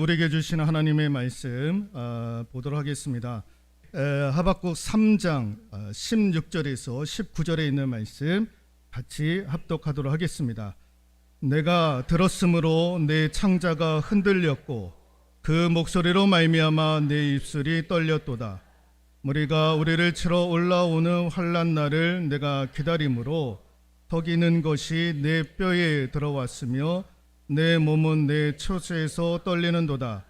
우리에게 주신 하나님의 말씀 보도록 하겠습니다. 하박국 3장 16절에서 19절에 있는 말씀 같이 합독하도록 하겠습니다. 내가 들었으므로 내 창자가 흔들렸고 그 목소리로 말미암아 내 입술이 떨렸도다. 무리가 우리를 치러 올라오는 환난 날을 내가 기다림으로 터기는 것이 내 뼈에 들어왔으며 내 몸은 내 처소에서 떨리는도다.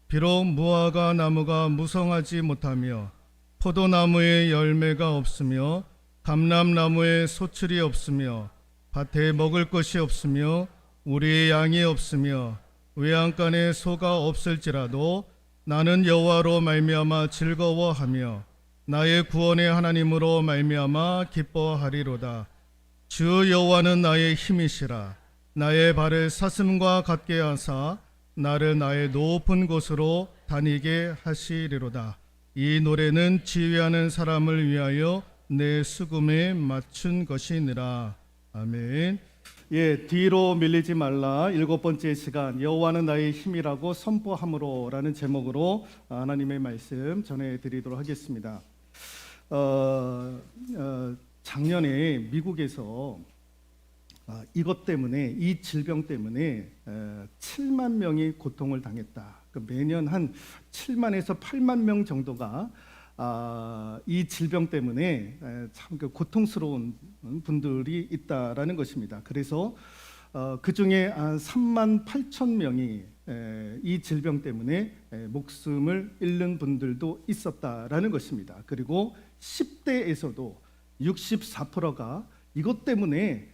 비록 무화과 나무가 무성하지 못하며 포도나무에 열매가 없으며 감람나무에 소출이 없으며 밭에 먹을 것이 없으며 우리의 양이 없으며 외양간에 소가 없을지라도 나는 여호와로 말미암아 즐거워하며 나의 구원의 하나님으로 말미암아 기뻐하리로다. 주 여호와는 나의 힘이시라. 나의 발을 사슴과 같게 하사 나를 나의 높은 곳으로 다니게 하시리로다. 이 노래는 지휘하는 사람을 위하여 내 수금에 맞춘 것이니라. 아멘. 뒤로 밀리지 말라. 7번째 시간 여호와는 나의 힘이라고 선포함으로라는 제목으로 하나님의 말씀 전해드리도록 하겠습니다. 작년에 미국에서 이것 때문에, 이 질병 때문에 7만 명이 고통을 당했다. 매년 한 7만에서 8만 명 정도가 이 질병 때문에 참 고통스러운 분들이 있다라는 것입니다. 그래서 그 중에 3만 8천 명이 이 질병 때문에 목숨을 잃는 분들도 있었다라는 것입니다. 그리고 10대에서도 64%가 이것 때문에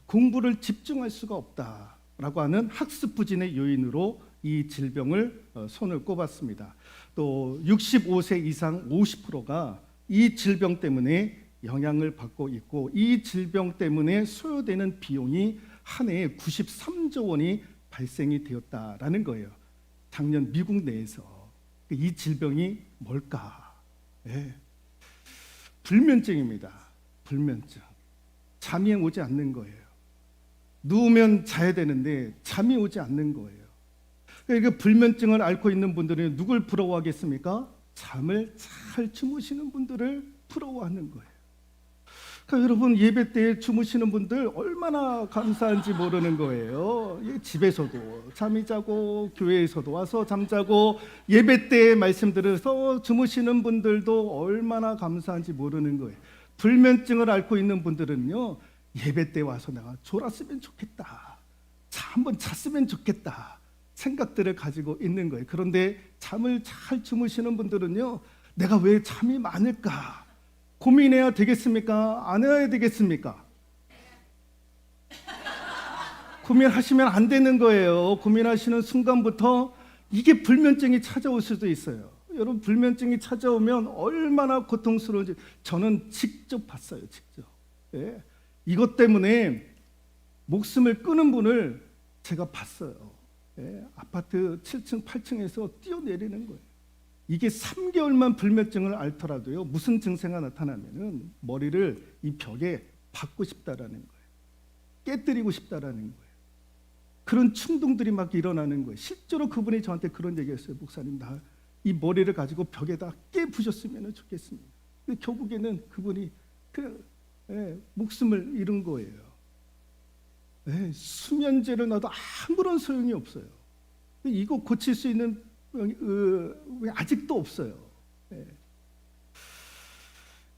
공부를 집중할 수가 없다라고 하는 학습 부진의 요인으로 이 질병을 손을 꼽았습니다. 또 65세 이상 50%가 이 질병 때문에 영향을 받고 있고, 이 질병 때문에 소요되는 비용이 한 해에 93조 원이 발생이 되었다라는 거예요. 작년 미국 내에서. 이 질병이 뭘까? 불면증입니다. 불면증. 잠이 오지 않는 거예요. 누우면 자야 되는데 잠이 오지 않는 거예요. 그러니까 불면증을 앓고 있는 분들은 누굴 부러워하겠습니까? 잠을 잘 주무시는 분들을 부러워하는 거예요. 그러니까 여러분, 예배 때 주무시는 분들 얼마나 감사한지 모르는 거예요. 집에서도 잠이 자고 교회에서도 와서 잠자고 예배 때 말씀 들어서 주무시는 분들도 얼마나 감사한지 모르는 거예요. 불면증을 앓고 있는 분들은요, 예배 때 와서 내가 졸았으면 좋겠다, 한번 잤으면 좋겠다 생각들을 가지고 있는 거예요. 그런데 잠을 잘 주무시는 분들은요, 내가 왜 잠이 많을까 고민해야 되겠습니까? 안 해야 되겠습니까? 고민하시면 안 되는 거예요. 고민하시는 순간부터 이게 불면증이 찾아올 수도 있어요. 여러분, 불면증이 찾아오면 얼마나 고통스러운지 저는 직접 봤어요. 직접. 이것 때문에 목숨을 끊은 분을 제가 봤어요. 아파트 7층, 8층에서 뛰어내리는 거예요. 이게 3개월만 불면증을 앓더라도요, 무슨 증세가 나타나면은 머리를 이 벽에 박고 싶다라는 거예요. 깨뜨리고 싶다라는 거예요. 그런 충동들이 막 일어나는 거예요. 실제로 그분이 저한테 그런 얘기했어요. 목사님, 나 이 머리를 가지고 벽에다 깨부셨으면 좋겠습니다. 결국에는 그분이 목숨을 잃은 거예요. 수면제를 놔도 아무런 소용이 없어요. 이거 고칠 수 있는 아직도 없어요.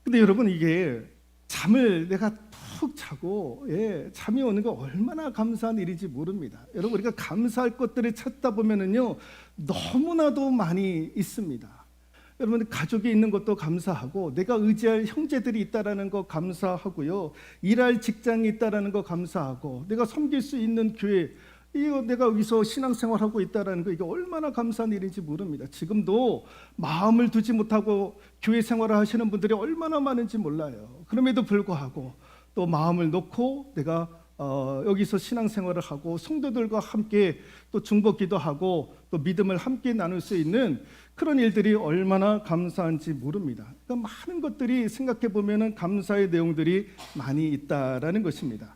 근데 여러분, 이게 잠을 내가 푹 자고 잠이 오는 거 얼마나 감사한 일인지 모릅니다. 여러분, 우리가 감사할 것들을 찾다 보면은요, 너무나도 많이 있습니다. 여러분, 가족이 있는 것도 감사하고, 내가 의지할 형제들이 있다라는 거 감사하고요, 일할 직장이 있다라는 거 감사하고, 내가 섬길 수 있는 교회, 이거 내가 여기서 신앙생활하고 있다라는 거, 이게 얼마나 감사한 일인지 모릅니다. 지금도 마음을 두지 못하고 교회 생활을 하시는 분들이 얼마나 많은지 몰라요. 그럼에도 불구하고 또 마음을 놓고 내가 여기서 신앙생활을 하고 성도들과 함께 또 중보기도 하고 또 믿음을 함께 나눌 수 있는 그런 일들이 얼마나 감사한지 모릅니다. 그러니까 많은 것들이 생각해 보면은 감사의 내용들이 많이 있다라는 것입니다.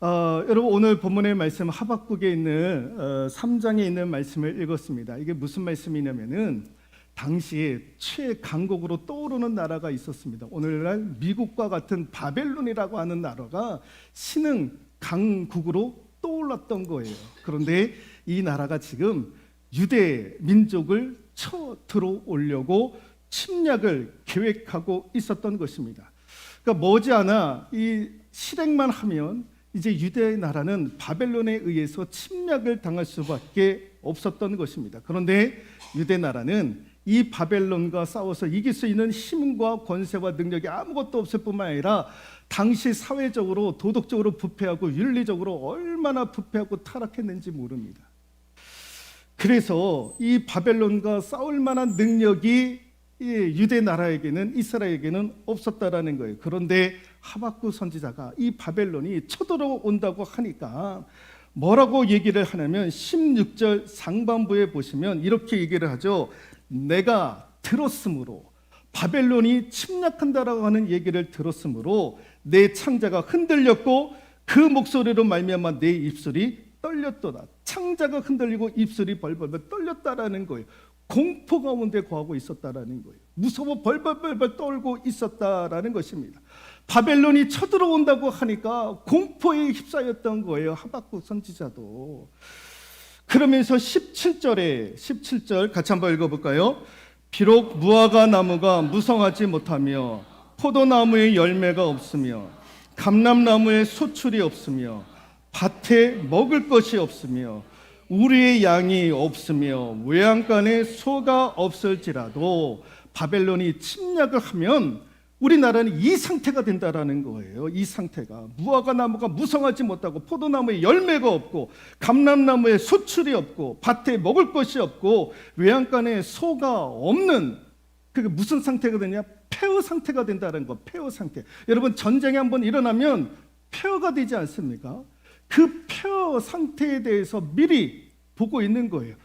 여러분 오늘 본문의 말씀 하박국에 있는 3장에 있는 말씀을 읽었습니다. 이게 무슨 말씀이냐면은 당시에 최강국으로 떠오르는 나라가 있었습니다. 오늘날 미국과 같은 바벨론이라고 하는 나라가 신흥 강국으로 떠올랐던 거예요. 그런데 이 나라가 지금 유대 민족을 쳐 들어오려고 침략을 계획하고 있었던 것입니다. 그러니까 머지않아 이 실행만 하면 이제 유대 나라는 바벨론에 의해서 침략을 당할 수밖에 없었던 것입니다. 그런데 유대 나라는 이 바벨론과 싸워서 이길 수 있는 힘과 권세와 능력이 아무것도 없을 뿐만 아니라 당시 사회적으로 도덕적으로 부패하고 윤리적으로 얼마나 부패하고 타락했는지 모릅니다. 그래서 이 바벨론과 싸울 만한 능력이 유대 나라에게는, 이스라엘에게는 없었다라는 거예요. 그런데 하박국 선지자가 이 바벨론이 쳐들어온다고 하니까 뭐라고 얘기를 하냐면 16절 상반부에 보시면 이렇게 얘기를 하죠. 내가 들었으므로, 바벨론이 침략한다라고 하는 얘기를 들었으므로 내 창자가 흔들렸고 그 목소리로 말미암아 내 입술이 떨렸도다. 창자가 흔들리고 입술이 벌벌 떨렸다라는 거예요. 공포 가운데 거하고 있었다라는 거예요. 무서워 벌벌 떨고 있었다라는 것입니다. 바벨론이 쳐들어온다고 하니까 공포에 휩싸였던 거예요. 하박국 선지자도. 그러면서 17절 같이 한번 읽어볼까요? 비록 무화과 나무가 무성하지 못하며 포도나무에 열매가 없으며 감람나무에 소출이 없으며 밭에 먹을 것이 없으며 우리의 양이 없으며 외양간에 소가 없을지라도 바벨론이 침략을 하면 우리나라는 이 상태가 된다라는 거예요. 이 상태가 무화과 나무가 무성하지 못하고 포도나무에 열매가 없고 감람나무에 소출이 없고 밭에 먹을 것이 없고 외양간에 소가 없는, 그게 무슨 상태가 되냐? 폐허 상태가 된다는 거. 폐허 상태. 여러분 전쟁이 한번 일어나면 폐허가 되지 않습니까? 그 폐허 상태에 대해서 미리 보고 있는 거예요.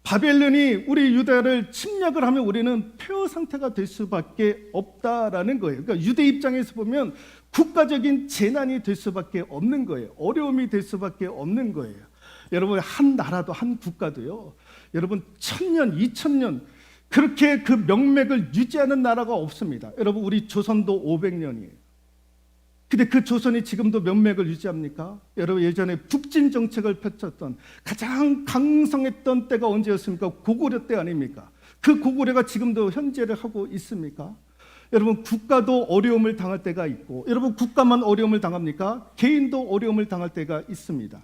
바벨론이 우리 유다를 침략을 하면 우리는 폐허 상태가 될 수밖에 없다라는 거예요. 그러니까 유대 입장에서 보면 국가적인 재난이 될 수밖에 없는 거예요. 어려움이 될 수밖에 없는 거예요. 여러분 한 나라도 한 국가도요. 여러분 1000년, 2000년 그렇게 그 명맥을 유지하는 나라가 없습니다. 여러분 우리 조선도 500년이에요. 근데 그 조선이 지금도 명맥을 유지합니까? 여러분 예전에 북진 정책을 펼쳤던 가장 강성했던 때가 언제였습니까? 고구려 때 아닙니까? 그 고구려가 지금도 현재를 하고 있습니까? 여러분 국가도 어려움을 당할 때가 있고, 여러분 국가만 어려움을 당합니까? 개인도 어려움을 당할 때가 있습니다.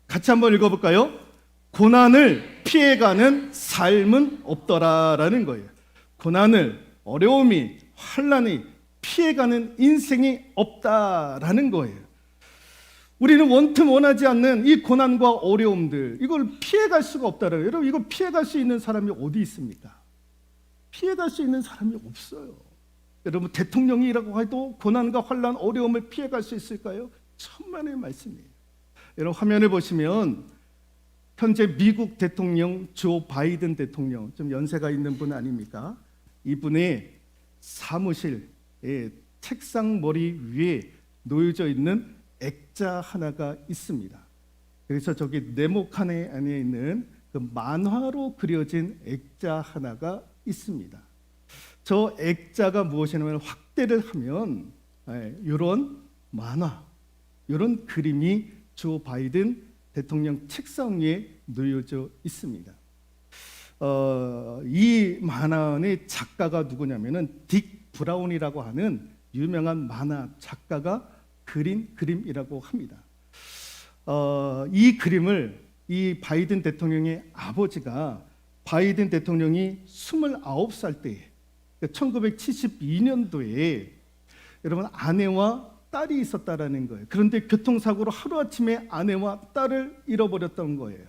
같이 한번 읽어볼까요? 고난을 피해가는 삶은 없더라라는 거예요. 고난을, 어려움이, 환난이 피해가는 인생이 없다라는 거예요. 우리는 원튼 원하지 않는 이 고난과 어려움들, 이걸 피해갈 수가 없다라는 거예요. 여러분 이거 피해갈 수 있는 사람이 어디 있습니까? 피해갈 수 있는 사람이 없어요. 여러분 대통령이라고 해도 고난과 환난, 어려움을 피해갈 수 있을까요? 천만의 말씀이에요. 여러분 화면을 보시면 현재 미국 대통령 조 바이든 대통령, 좀 연세가 있는 분 아닙니까? 이분의 사무실 책상 머리 위에 놓여져 있는 액자 하나가 있습니다. 그래서 저기 네모칸 안에 있는 그 만화로 그려진 액자 하나가 있습니다. 저 액자가 무엇이냐면 확대를 하면 이런 만화, 이런 그림이 조 바이든 대통령 책상 위에 놓여져 있습니다. 이 만화의 작가가 누구냐면은 딕 브라운이라고 하는 유명한 만화 작가가 그린 그림이라고 합니다. 이 그림을 이 바이든 대통령의 아버지가 바이든 대통령이 29살 때에 1972년도에 여러분 아내와 딸이 있었다라는 거예요. 그런데 교통사고로 하루아침에 아내와 딸을 잃어버렸던 거예요.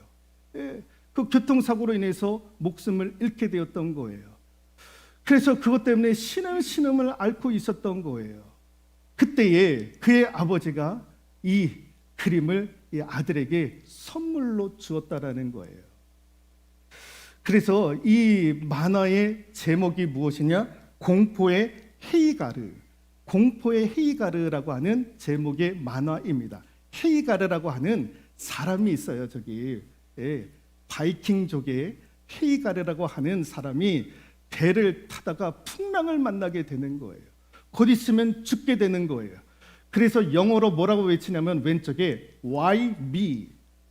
그 교통사고로 인해서 목숨을 잃게 되었던 거예요. 그래서 그것 때문에 신음을 앓고 있었던 거예요. 그때에 그의 아버지가 이 그림을 이 아들에게 선물로 주었다라는 거예요. 그래서 이 만화의 제목이 무엇이냐? 공포의 헤이가르, 공포의 헤이가르라고 하는 제목의 만화입니다. 헤이가르라고 하는 사람이 있어요. 저기 바이킹족의 헤이가르라고 하는 사람이 배를 타다가 풍랑을 만나게 되는 거예요. 곧 있으면 죽게 되는 거예요. 그래서 영어로 뭐라고 외치냐면 왼쪽에 Why me?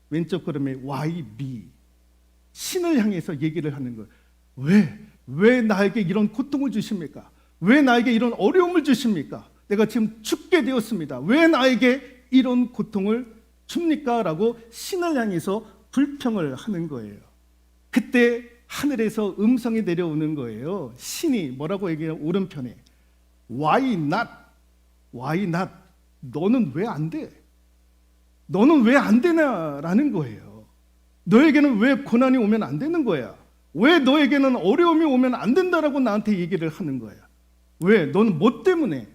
왼쪽 걸음에 Why me? 신을 향해서 얘기를 하는 거예요. 왜 나에게 이런 고통을 주십니까? 왜 나에게 이런 어려움을 주십니까? 내가 지금 죽게 되었습니다. 왜 나에게 이런 고통을 줍니까? 라고 신을 향해서 불평을 하는 거예요. 그때 하늘에서 음성이 내려오는 거예요. 신이 뭐라고 얘기해요? 오른편에 Why not? Why not? 너는 왜 안 돼? 너는 왜 안 되냐라는 거예요. 너에게는 왜 고난이 오면 안 되는 거야? 왜 너에게는 어려움이 오면 안 된다라고 나한테 얘기를 하는 거야? 왜? 너는 뭐 때문에?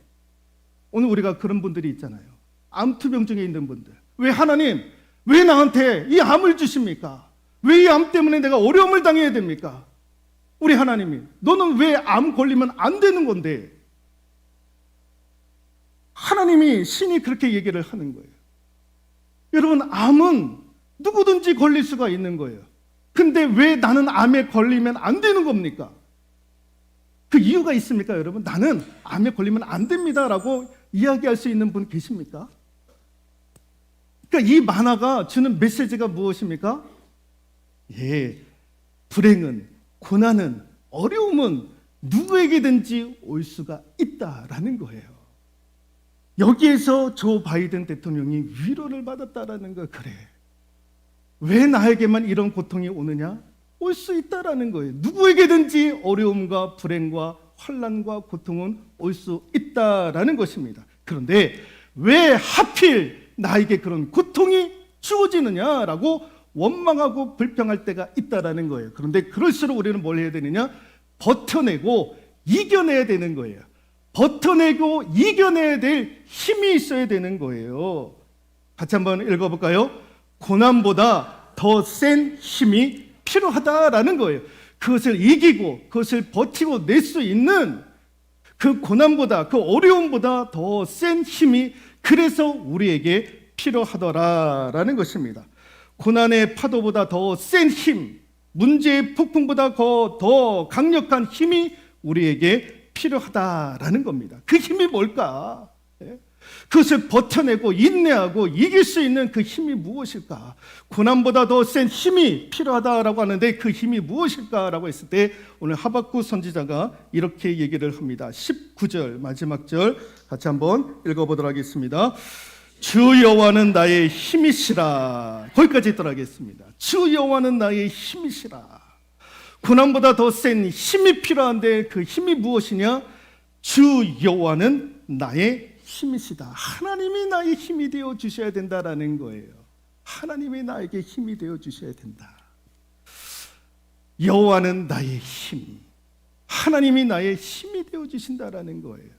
오늘 우리가 그런 분들이 있잖아요. 암투병증에 있는 분들. 왜 하나님, 왜 나한테 이 암을 주십니까? 왜 이 암 때문에 내가 어려움을 당해야 됩니까? 우리 하나님이, 너는 왜 암 걸리면 안 되는 건데? 하나님이, 신이 그렇게 얘기를 하는 거예요. 여러분, 암은 누구든지 걸릴 수가 있는 거예요. 근데 왜 나는 암에 걸리면 안 되는 겁니까? 그 이유가 있습니까, 여러분? 나는 암에 걸리면 안 됩니다라고 이야기할 수 있는 분 계십니까? 그러니까 이 만화가 주는 메시지가 무엇입니까? 불행은, 고난은, 어려움은 누구에게든지 올 수가 있다라는 거예요. 여기에서 조 바이든 대통령이 위로를 받았다라는 거. 그래, 왜 나에게만 이런 고통이 오느냐? 올 수 있다라는 거예요. 누구에게든지 어려움과 불행과 환난과 고통은 올 수 있다라는 것입니다. 그런데 왜 하필 나에게 그런 고통이 주어지느냐라고 원망하고 불평할 때가 있다라는 거예요. 그런데 그럴수록 우리는 뭘 해야 되느냐? 버텨내고 이겨내야 되는 거예요. 버텨내고 이겨내야 될 힘이 있어야 되는 거예요. 같이 한번 읽어볼까요? 고난보다 더 센 힘이 필요하다라는 거예요. 그것을 이기고 그것을 버티고 낼 수 있는 그 고난보다, 그 어려움보다 더 센 힘이 그래서 우리에게 필요하더라라는 것입니다. 고난의 파도보다 더 센 힘, 문제의 폭풍보다 더 강력한 힘이 우리에게 필요하다라는 겁니다. 그 힘이 뭘까? 그것을 버텨내고 인내하고 이길 수 있는 그 힘이 무엇일까? 고난보다 더 센 힘이 필요하다라고 하는데 그 힘이 무엇일까라고 했을 때 오늘 하박국 선지자가 이렇게 얘기를 합니다. 19절 마지막 절 같이 한번 읽어보도록 하겠습니다. 주 여호와는 나의 힘이시라. 거기까지 있도록 하겠습니다. 주 여호와는 나의 힘이시라. 고난보다 더 센 힘이 필요한데 그 힘이 무엇이냐? 주 여호와는 나의 힘이시다. 하나님이 나의 힘이 되어 주셔야 된다라는 거예요. 하나님이 나에게 힘이 되어 주셔야 된다. 여호와는 나의 힘, 하나님이 나의 힘이 되어 주신다라는 거예요.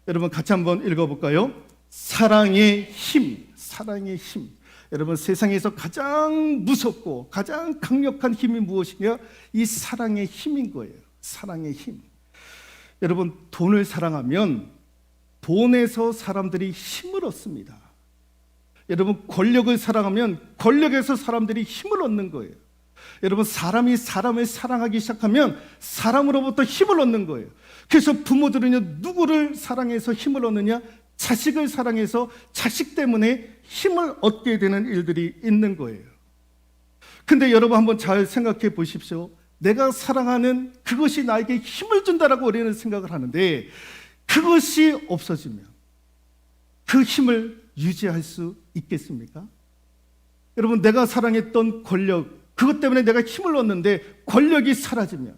여러분 같이 한번 읽어볼까요? 사랑의 힘, 사랑의 힘. 여러분 세상에서 가장 무섭고 가장 강력한 힘이 무엇이냐? 이 사랑의 힘인 거예요. 사랑의 힘. 여러분 돈을 사랑하면 돈에서 사람들이 힘을 얻습니다. 여러분 권력을 사랑하면 권력에서 사람들이 힘을 얻는 거예요. 여러분 사람이 사람을 사랑하기 시작하면 사람으로부터 힘을 얻는 거예요. 그래서 부모들은 누구를 사랑해서 힘을 얻느냐? 자식을 사랑해서 자식 때문에 힘을 얻게 되는 일들이 있는 거예요. 근데 여러분 한번 잘 생각해 보십시오. 내가 사랑하는 그것이 나에게 힘을 준다라고 우리는 생각을 하는데 그것이 없어지면 그 힘을 유지할 수 있겠습니까? 여러분 내가 사랑했던 권력, 그것 때문에 내가 힘을 얻는데 권력이 사라지면,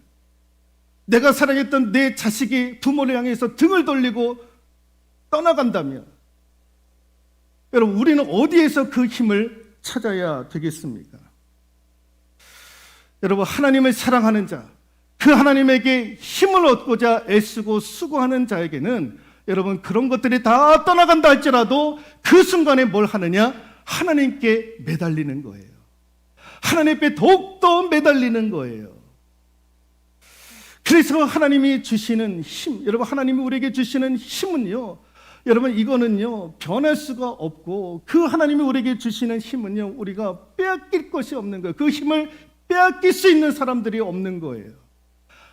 내가 사랑했던 내 자식이 부모를 향해서 등을 돌리고 떠나간다면 여러분 우리는 어디에서 그 힘을 찾아야 되겠습니까? 여러분 하나님을 사랑하는 자, 그 하나님에게 힘을 얻고자 애쓰고 수고하는 자에게는 여러분 그런 것들이 다 떠나간다 할지라도 그 순간에 뭘 하느냐? 하나님께 매달리는 거예요. 하나님께 더욱더 매달리는 거예요. 그래서 하나님이 주시는 힘, 여러분 하나님이 우리에게 주시는 힘은요, 여러분 이거는요 변할 수가 없고 그 하나님이 우리에게 주시는 힘은요 우리가 빼앗길 것이 없는 거예요. 그 힘을 빼앗길 수 있는 사람들이 없는 거예요.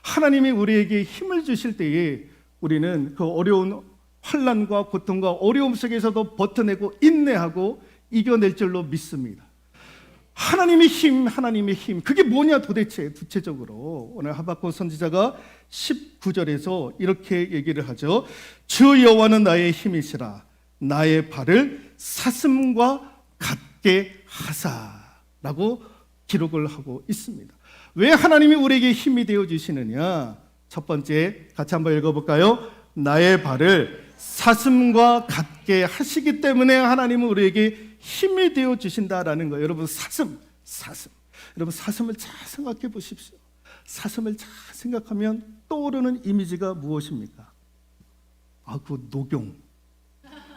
하나님이 우리에게 힘을 주실 때에 우리는 그 어려운 환난과 고통과 어려움 속에서도 버텨내고 인내하고 이겨낼 줄로 믿습니다. 하나님의 힘, 그게 뭐냐 도대체 구체적으로 오늘 하박국 선지자가 19절에서 이렇게 얘기를 하죠. 주 여호와는 나의 힘이시라 나의 발을 사슴과 같게 하사라고 기록을 하고 있습니다. 왜 하나님이 우리에게 힘이 되어 주시느냐? 첫 번째 같이 한번 읽어볼까요? 나의 발을 사슴과 같게 하시기 때문에 하나님은 우리에게 힘이 되어 주신다라는 거예요. 여러분 사슴. 여러분 사슴을 잘 생각해 보십시오. 사슴을 잘 생각하면 떠오르는 이미지가 무엇입니까? 그 녹용.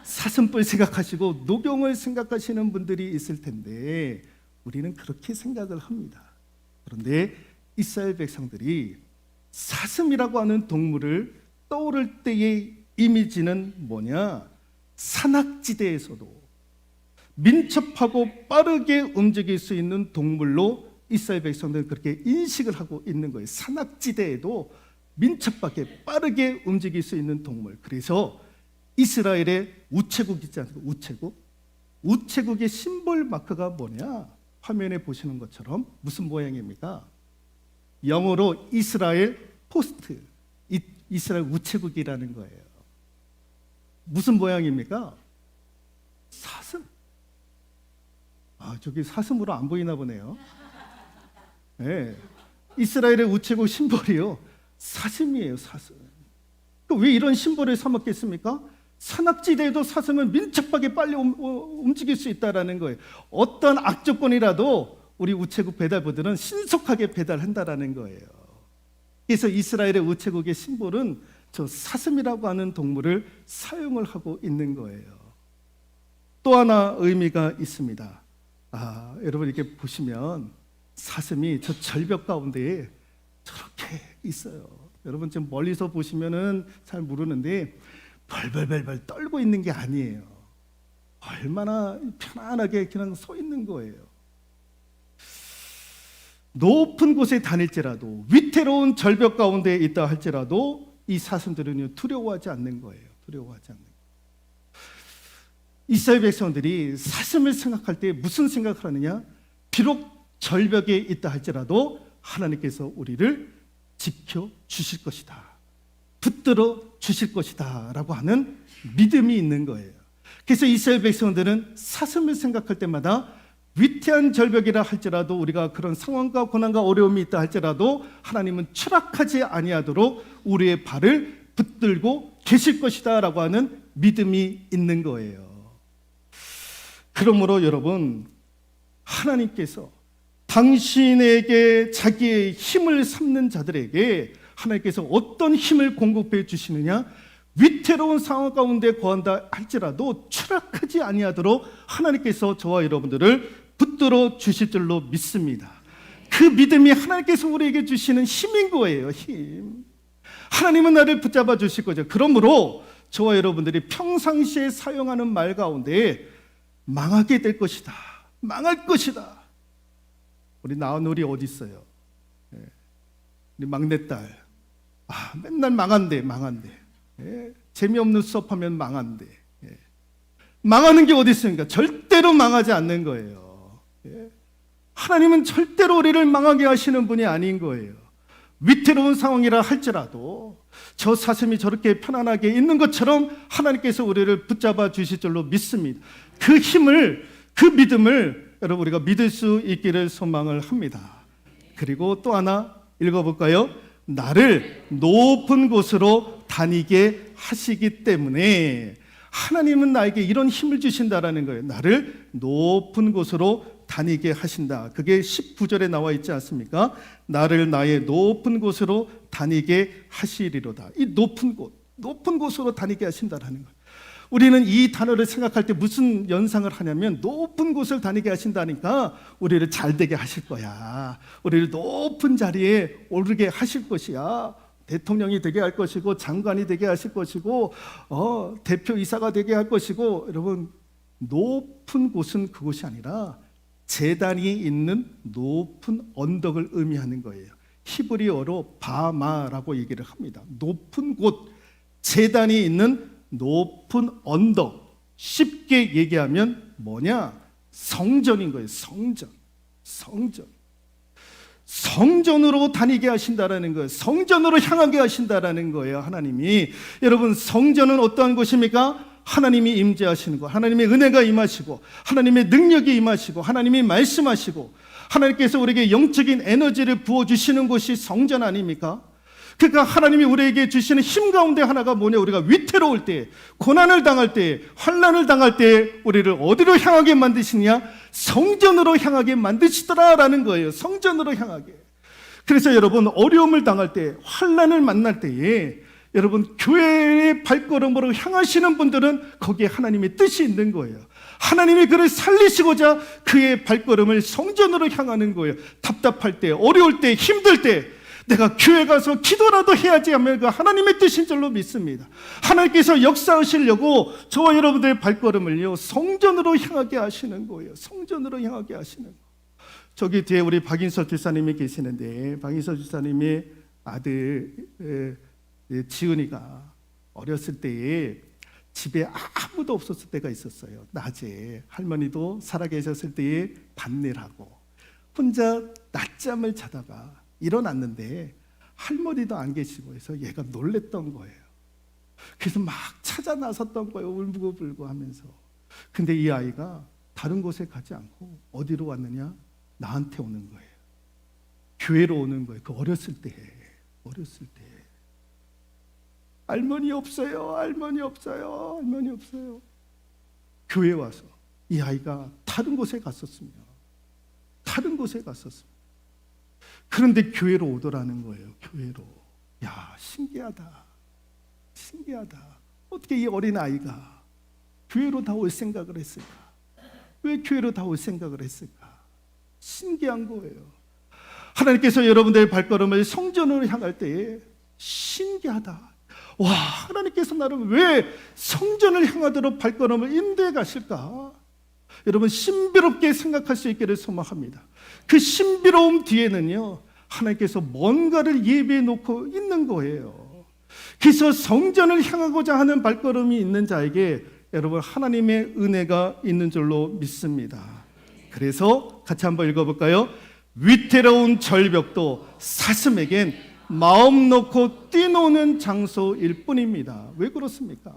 사슴뿔 생각하시고 녹용을 생각하시는 분들이 있을 텐데 우리는 그렇게 생각을 합니다. 그런데 이스라엘 백성들이 사슴이라고 하는 동물을 떠오를 때의 이미지는 뭐냐? 산악지대에서도 민첩하고 빠르게 움직일 수 있는 동물로 이스라엘 백성들은 그렇게 인식을 하고 있는 거예요. 산악지대에도 민첩하게 빠르게 움직일 수 있는 동물. 그래서 이스라엘의 우체국 있지 않습니까? 우체국의 심볼 마크가 뭐냐? 화면에 보시는 것처럼 무슨 모양입니까? 영어로 이스라엘 포스트, 이스라엘 우체국이라는 거예요. 무슨 모양입니까? 사슴. 저기 사슴으로 안 보이나 보네요. 네. 이스라엘의 우체국 심볼이요 사슴이에요. 사슴. 왜 이런 심볼을 삼았겠습니까? 산악지대에도 사슴은 민첩하게 빨리 움직일 수 있다는 거예요. 어떤 악조건이라도 우리 우체국 배달부들은 신속하게 배달한다는 거예요. 그래서 이스라엘의 우체국의 심볼은 저 사슴이라고 하는 동물을 사용을 하고 있는 거예요. 또 하나 의미가 있습니다. 여러분 이렇게 보시면 사슴이 저 절벽 가운데에 저렇게 있어요. 여러분 지금 멀리서 보시면은 잘 모르는데 벌벌벌벌 떨고 있는 게 아니에요. 얼마나 편안하게 그냥 서 있는 거예요. 높은 곳에 다닐지라도 위태로운 절벽 가운데 있다 할지라도 이 사슴들은 두려워하지 않는 거예요. 두려워하지 않는 거예요. 이스라엘 백성들이 사슴을 생각할 때 무슨 생각을 하느냐? 비록 절벽에 있다 할지라도 하나님께서 우리를 지켜 주실 것이다, 붙들어 주실 것이다 라고 하는 믿음이 있는 거예요. 그래서 이스라엘 백성들은 사슴을 생각할 때마다 위태한 절벽이라 할지라도 우리가 그런 상황과 고난과 어려움이 있다 할지라도 하나님은 추락하지 아니하도록 우리의 발을 붙들고 계실 것이다 라고 하는 믿음이 있는 거예요. 그러므로 여러분, 하나님께서 당신에게 자기의 힘을 삼는 자들에게 하나님께서 어떤 힘을 공급해 주시느냐? 위태로운 상황 가운데 거한다 할지라도 추락하지 아니하도록 하나님께서 저와 여러분들을 붙들어 주실 줄로 믿습니다. 그 믿음이 하나님께서 우리에게 주시는 힘인 거예요. 힘. 하나님은 나를 붙잡아 주실 거죠. 그러므로 저와 여러분들이 평상시에 사용하는 말 가운데 망하게 될 것이다, 망할 것이다. 우리 나은우리 어디 있어요? 우리 막내딸 맨날 망한대. 재미없는 수업하면 망한대. 망하는 게 어디 있습니까? 절대로 망하지 않는 거예요. 하나님은 절대로 우리를 망하게 하시는 분이 아닌 거예요. 위태로운 상황이라 할지라도 저 사슴이 저렇게 편안하게 있는 것처럼 하나님께서 우리를 붙잡아 주실 줄로 믿습니다. 그 힘을, 그 믿음을 여러분 우리가 믿을 수 있기를 소망을 합니다. 그리고 또 하나 읽어볼까요? 나를 높은 곳으로 다니게 하시기 때문에 하나님은 나에게 이런 힘을 주신다라는 거예요. 나를 높은 곳으로 다니게 하신다. 그게 19절에 나와 있지 않습니까? 나를 나의 높은 곳으로 다니게 하시리로다. 이 높은 곳으로 다니게 하신다라는 거예요. 우리는 이 단어를 생각할 때 무슨 연상을 하냐면 높은 곳을 다니게 하신다니까 우리를 잘 되게 하실 거야, 우리를 높은 자리에 오르게 하실 것이야, 대통령이 되게 할 것이고 장관이 되게 하실 것이고 대표이사가 되게 할 것이고, 여러분 높은 곳은 그곳이 아니라 제단이 있는 높은 언덕을 의미하는 거예요. 히브리어로 바마라고 얘기를 합니다. 높은 곳, 제단이 있는 높은 언덕. 쉽게 얘기하면 뭐냐? 성전인 거예요. 성전으로 다니게 하신다라는 거예요. 성전으로 향하게 하신다라는 거예요. 하나님이. 여러분, 성전은 어떠한 곳입니까? 하나님이 임재하시는 것, 하나님의 은혜가 임하시고, 하나님의 능력이 임하시고, 하나님이 말씀하시고, 하나님께서 우리에게 영적인 에너지를 부어주시는 곳이 성전 아닙니까? 그러니까 하나님이 우리에게 주시는 힘 가운데 하나가 뭐냐? 우리가 위태로울 때, 고난을 당할 때, 환난을 당할 때 우리를 어디로 향하게 만드시냐? 성전으로 향하게 만드시더라라는 거예요. 성전으로 향하게. 그래서 여러분, 어려움을 당할 때, 환난을 만날 때에 여러분, 교회의 발걸음으로 향하시는 분들은 거기에 하나님의 뜻이 있는 거예요. 하나님이 그를 살리시고자 그의 발걸음을 성전으로 향하는 거예요. 답답할 때, 어려울 때, 힘들 때 내가 교회 가서 기도라도 해야지 하면 그 하나님의 뜻인 줄로 믿습니다. 하나님께서 역사하시려고 저와 여러분들의 발걸음을요, 성전으로 향하게 하시는 거예요. 성전으로 향하게 하시는 거예요. 저기 뒤에 우리 박인서 집사님이 계시는데, 박인서 집사님의 아들 지은이가 어렸을 때에 집에 아무도 없었을 때가 있었어요. 낮에 할머니도 살아계셨을 때에 밭일하고 혼자 낮잠을 자다가 일어났는데 할머니도 안 계시고 해서 얘가 놀랬던 거예요. 그래서 막 찾아 나섰던 거예요. 울고불고 하면서. 근데 이 아이가 다른 곳에 가지 않고 어디로 왔느냐? 나한테 오는 거예요. 교회로 오는 거예요. 그 어렸을 때. 할머니 없어요. 교회 와서 이 아이가 다른 곳에 갔었습니다. 그런데 교회로 오더라는 거예요. 교회로. 야, 신기하다. 어떻게 이 어린 아이가 교회로 다 올 생각을 했을까? 왜 교회로 다 올 생각을 했을까? 신기한 거예요. 하나님께서 여러분들의 발걸음을 성전으로 향할 때에 신기하다. 와, 하나님께서 나를 왜 성전을 향하도록 발걸음을 인도해 가실까? 여러분, 신비롭게 생각할 수 있기를 소망합니다. 그 신비로움 뒤에는요, 하나님께서 뭔가를 예비해 놓고 있는 거예요. 그래서 성전을 향하고자 하는 발걸음이 있는 자에게 여러분, 하나님의 은혜가 있는 줄로 믿습니다. 그래서 같이 한번 읽어볼까요? 위태로운 절벽도 사슴에겐 마음 놓고 뛰노는 장소일 뿐입니다. 왜 그렇습니까?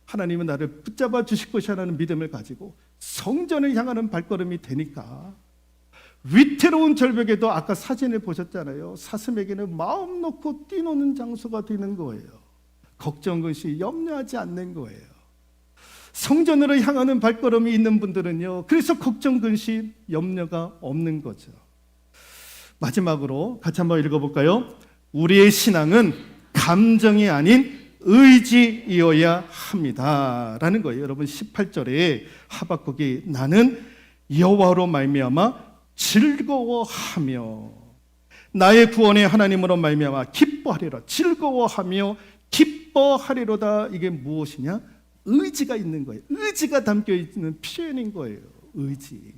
하나님은 나를 붙잡아 주실 것이라는 믿음을 가지고 성전을 향하는 발걸음이 되니까. 위태로운 절벽에도 아까 사진을 보셨잖아요. 사슴에게는 마음 놓고 뛰노는 장소가 되는 거예요. 걱정 근심 염려하지 않는 거예요. 성전으로 향하는 발걸음이 있는 분들은요, 그래서 걱정 근심 염려가 없는 거죠. 마지막으로 같이 한번 읽어볼까요? 우리의 신앙은 감정이 아닌 의지이어야 합니다 라는 거예요. 여러분, 18절에 하박국이 나는 여호와로 말미암아 즐거워하며 나의 구원의 하나님으로 말미암아 기뻐하리라. 즐거워하며 기뻐하리로다. 이게 무엇이냐? 의지가 있는 거예요. 의지가 담겨 있는 표현인 거예요. 의지.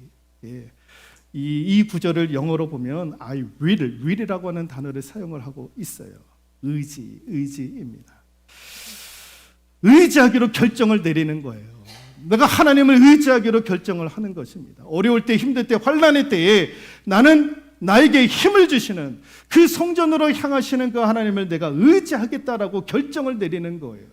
이 구절을 영어로 보면 I will이라고 하는 단어를 사용을 하고 있어요. 의지입니다. 의지하기로 결정을 내리는 거예요. 내가 하나님을 의지하기로 결정을 하는 것입니다. 어려울 때, 힘들 때, 환난의 때에 나는 나에게 힘을 주시는 그 성전으로 향하시는 그 하나님을 내가 의지하겠다라고 결정을 내리는 거예요.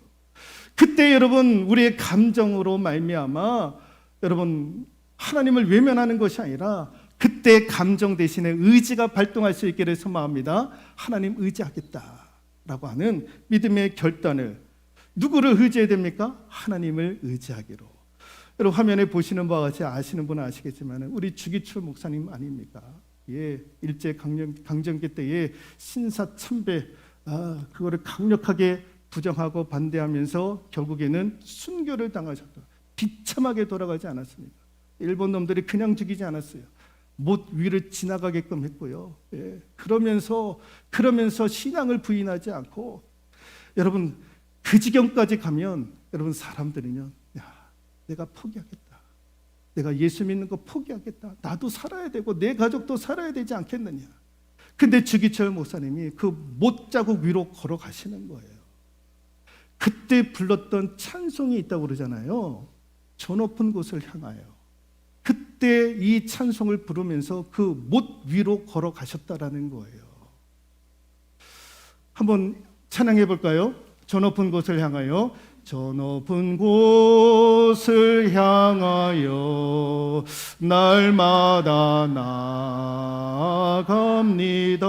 그때 여러분, 우리의 감정으로 말미암아 여러분 하나님을 외면하는 것이 아니라 그때 감정 대신에 의지가 발동할 수 있기를 소망합니다. 하나님 의지하겠다라고 하는 믿음의 결단을, 누구를 의지해야 됩니까? 하나님을 의지하기로. 여러분, 화면에 보시는 바와 같이 아시는 분은 아시겠지만 우리 주기철 목사님 아닙니까? 일제 강점기 때에 신사참배 그거를 강력하게 부정하고 반대하면서 결국에는 순교를 당하셨다. 비참하게 돌아가지 않았습니까? 일본 놈들이 그냥 죽이지 않았어요. 못 위를 지나가게끔 했고요. 예, 그러면서 신앙을 부인하지 않고, 여러분 그 지경까지 가면 여러분 사람들이면 내가 포기하겠다, 내가 예수 믿는 거 포기하겠다, 나도 살아야 되고 내 가족도 살아야 되지 않겠느냐. 근데 주기철 목사님이 그 못자국 위로 걸어가시는 거예요. 그때 불렀던 찬송이 있다고 그러잖아요. 저 높은 곳을 향하여. 그때 이 찬송을 부르면서 그 못 위로 걸어가셨다라는 거예요. 한번 찬양해 볼까요? 저 높은 곳을 향하여. 저 높은 곳을 향하여 날마다 나아갑니다.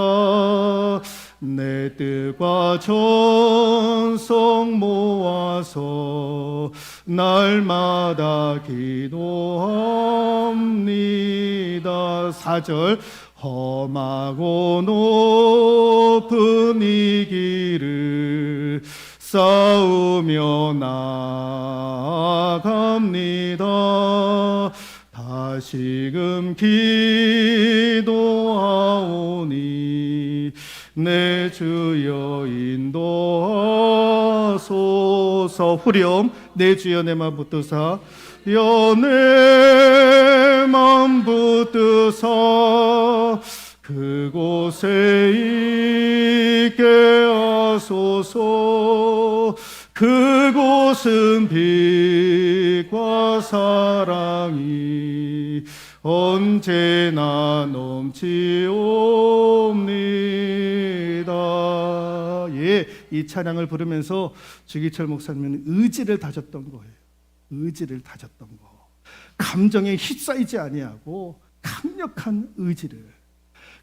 내 뜻과 전성 모아서 날마다 기도합니다. 4절 험하고 높은 이 길을 싸우며 나아갑니다. 다시금 기도하오니 내 주여 인도하소서. 후렴 내 주여 내 맘 붙드사 내 맘 붙드사 그곳에 있게 하소서. 그곳은 빛과 사랑이 언제나 넘치옵니다. 예, 이 찬양을 부르면서 주기철 목사님은 의지를 다졌던 거예요. 의지를 다졌던 거. 감정에 휩싸이지 아니하고 강력한 의지를,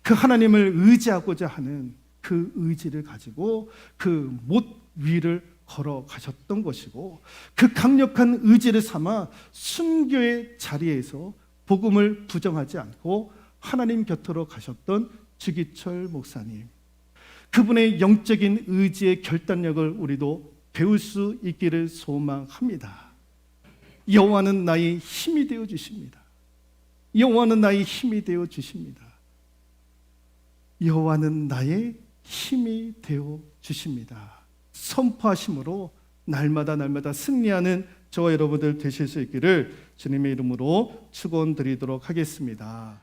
그 하나님을 의지하고자 하는 그 의지를 가지고 그 못 위를 걸어가셨던 것이고, 그 강력한 의지를 삼아 순교의 자리에서 복음을 부정하지 않고 하나님 곁으로 가셨던 주기철 목사님, 그분의 영적인 의지의 결단력을 우리도 배울 수 있기를 소망합니다. 여호와는 나의 힘이 되어 주십니다. 여호와는 나의 힘이 되어 주십니다. 여호와는 나의 힘이 되어 주십니다. 선포하심으로 날마다 승리하는 저와 여러분들 되실 수 있기를 주님의 이름으로 축원드리도록 하겠습니다.